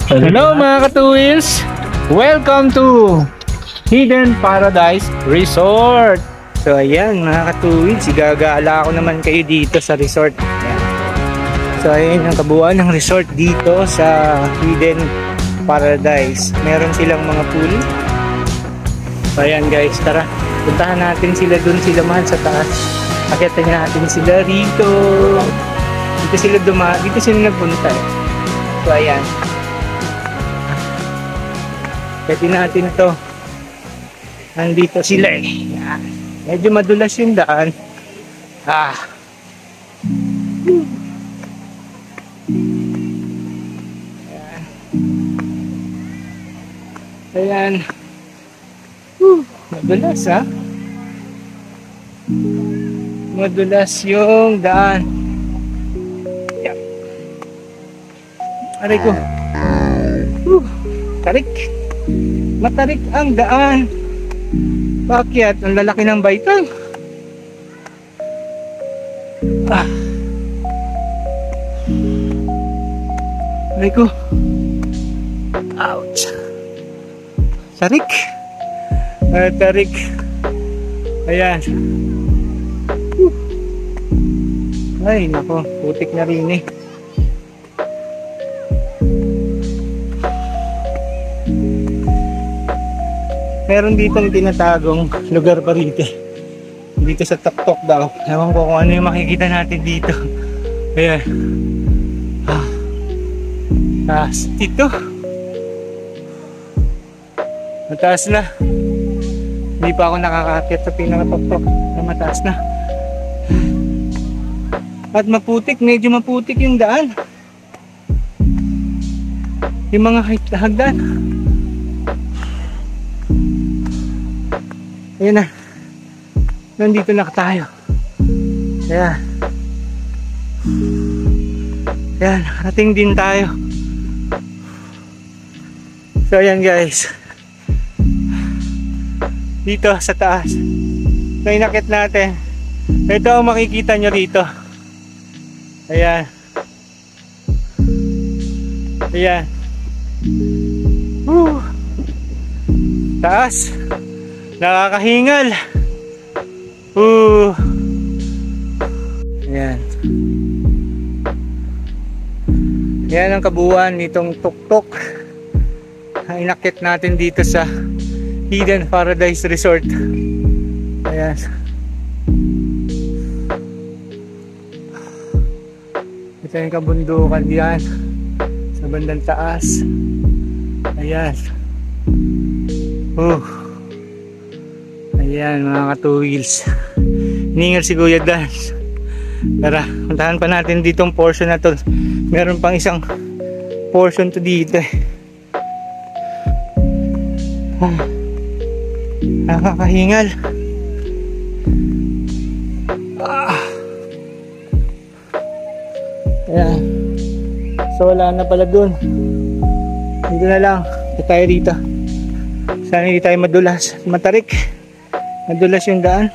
Hello mga katuwils! Welcome to Hidden Paradise Resort! So ayan mga katuwils, igagala ko naman kayo dito sa resort. Ayan. So ayan ang kabuuan ng resort dito sa Hidden Paradise. Meron silang mga pool. So ayan guys, tara. Puntahan natin sila dun, sila man sa taas. Akitin natin sila rito. Dito sila dito sila nagpunta eh. So ayan. Pwede natin to. Nandito sila eh. Yan. Medyo madulas yung daan. Ayan. Madulas ha. Madulas yung daan. Yan. Aray ko. Tarik. Matarik ang daan. Bakit? Ang lalaki ng baitang. Aray ko. Ouch. Tarik. Tarik. Ayan. Ay, nako. Putik na rin eh. Meron dito ng tinatagong lugar pa rito. Dito sa Tuktok daw. Ewan ko kung ano yung makikita natin dito. Ayan. Taas dito. Mataas na. Hindi pa ako nakakakit sa pinaka-Tuktok na mataas na. At maputik. Medyo maputik yung daan. Yung mga hagdan. Ayan na. Nandito na tayo. Ayan. Ayan. Narating din tayo. So ayan guys. Dito sa taas. So inakit natin. Ito ang makikita nyo rito. Ayan. Ayan. Taas. Nakakahingal. Ayan. Ayan ang kabuuan nitong Tuktok. Inakit natin dito sa Hidden Paradise Resort. Ayan. Ito yung kabundukan diyan sa bandang taas. Ayan. Ayan mga ka-two-wheels. Hiningal si Kuya Dan. Tara, puntahan pa natin ditong portion na to. Meron pang isang portion to dito eh. Nakakahingal. Ayan. So wala na pala dun. Dito na lang. Ito tayo dito. Sana hindi tayo madulas. Matarik. Madulas yung daan.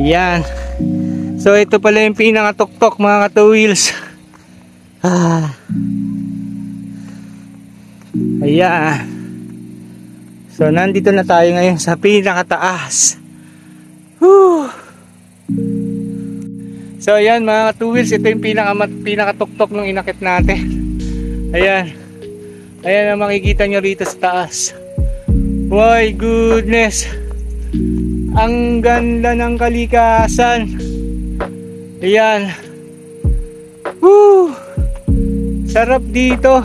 Ayan. So ito pala yung pinaka-Tuktok mga ka-two-wheels. Ayan. So nandito na tayo ngayon sa pinaka-taas. So ayan mga ka-two-wheels, ito yung pinaka-Tuktok nung inakit natin. Ayan. Ayan ang makikita nyo rito sa taas. My goodness. Ang ganda ng kalikasan. Ayan. Sarap dito.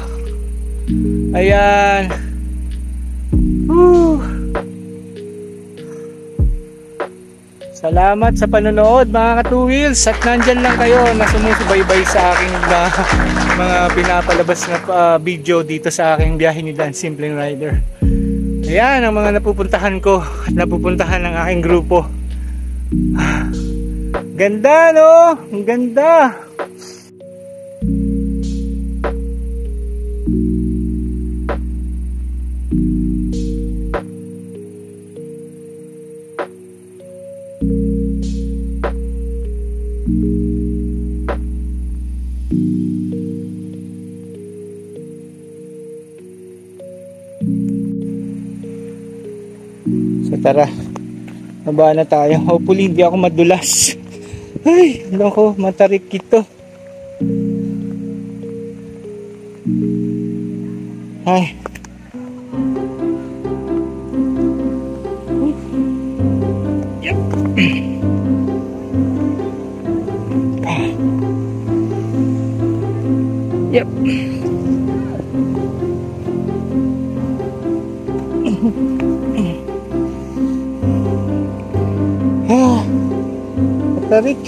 Ayan. Salamat sa panonood mga ka-two-wheels. At nandyan lang kayo na sumusubaybay sa aking mga pinapalabas na video dito sa aking biyahe ni Dan Simpleng Rider. Ayan ang mga napupuntahan ko at napupuntahan ng aking grupo. Ganda no? Ang ganda. Tara, baba na tayo. Hopefully hindi ako madulas. Ay, loko, matarik ito. Ay. Yep. Yep. Tarik.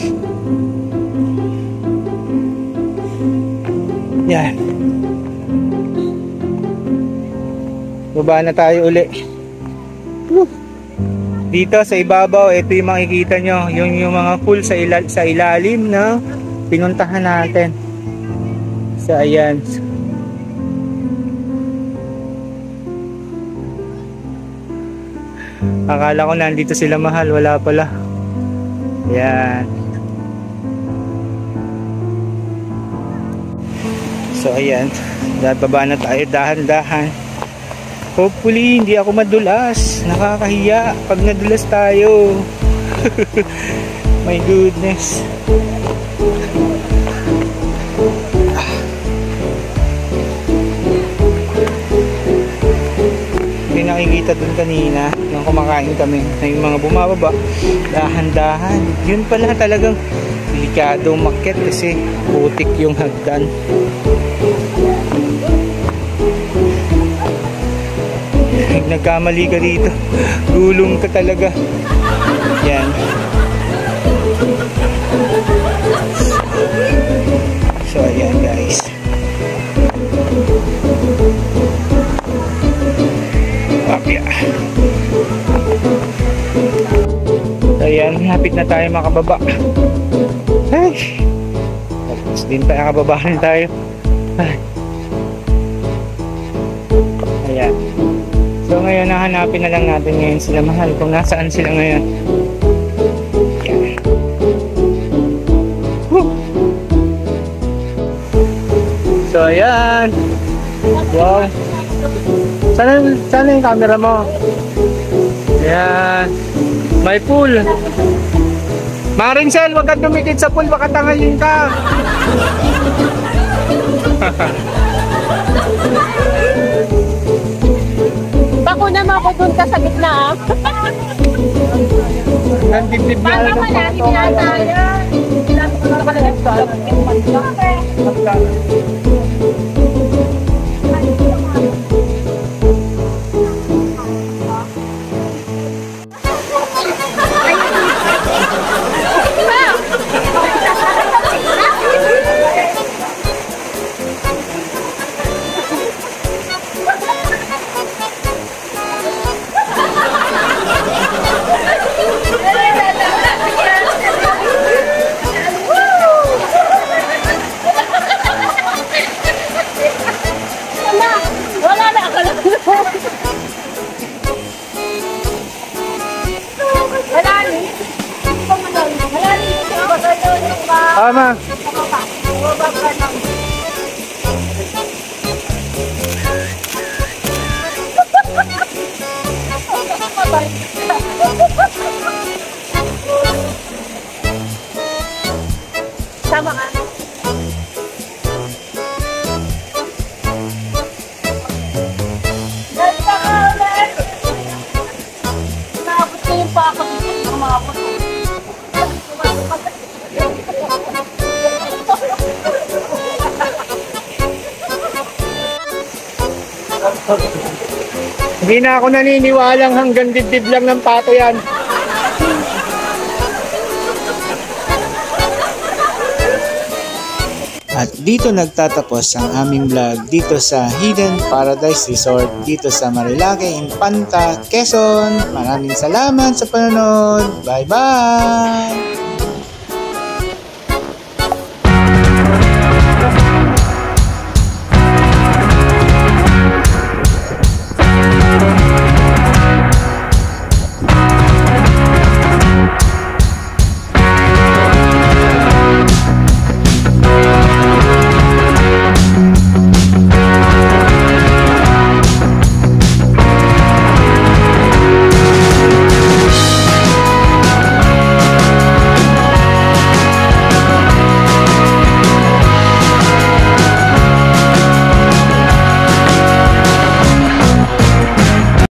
Yan. Baba na tayo uli. Dito sa ibabaw, ito yung makikita nyo, yung mga pool sa ilalim na pinuntahan natin. So ayan. Akala ko nandito sila mahal, wala pala. Ayan. So ayan, baba na tayo dahan-dahan. Hopefully hindi ako madulas. Nakakahiya pag nadulas tayo. My goodness. May nakikita dun kanina nung kumakain kami na yung mga bumababa dahan-dahan. Yun pala talagang delikado umakyat kasi putik yung hagdan. Nagkamali ka dito, gulong ka talaga. Yan. So ayan guys, papya. So ayan, hapit na tayo makababa. Ay, tapos din tayo, kababa rin tayo. Ay. Ayan. So ngayon, nahanapin na lang natin ngayon sila mahal kung nasaan sila ngayon. Yan. Woo! So ayan. Wow. Sana yung camera mo? Ayan. May pool. Marincel, wag kang dumikit sa pool, baka tangalin ka. Bako naman ako dun ka sa gitna ah. Nandibdib na Paano ka natin tinataya? Tama. Sama ka. Naabot ko yung pako dito. Umabot ko. Hindi na ako naniniwalang hanggang dibdib lang ng pato yan. At dito nagtatapos ang aming vlog dito sa Hidden Paradise Resort dito sa Marilake, Infanta, Quezon. Maraming salamat sa panonood. Bye bye!